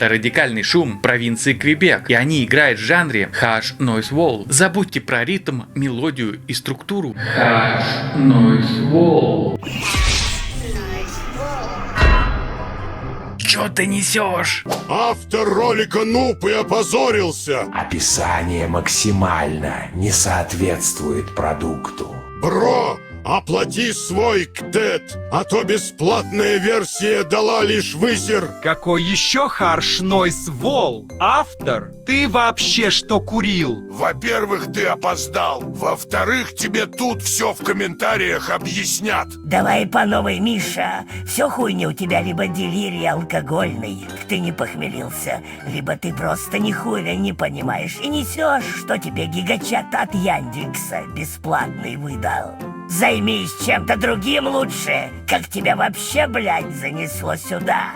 Это радикальный шум провинции Квебек, и они играют в жанре Harsh Noise Wall. Забудьте про ритм, мелодию и структуру. Harsh Noise Wall. Чё ты несешь? Автор ролика нуб и опозорился. Описание максимально не соответствует продукту. Бро, оплати свой КТЭТ, а то бесплатная версия дала лишь вызер. Какой еще Harsh Noise Wall? Автор? Ты вообще что курил? Во-первых, ты опоздал. Во-вторых, тебе тут все в комментариях объяснят. Давай по новой, Миша. Все хуйня у тебя либо делирий алкогольный, ты не похмелился, либо ты просто нихуя не понимаешь и несешь, что тебе гигачат от Яндекса бесплатный выдал. Займись чем-то другим лучше, как тебя вообще, блядь, занесло сюда.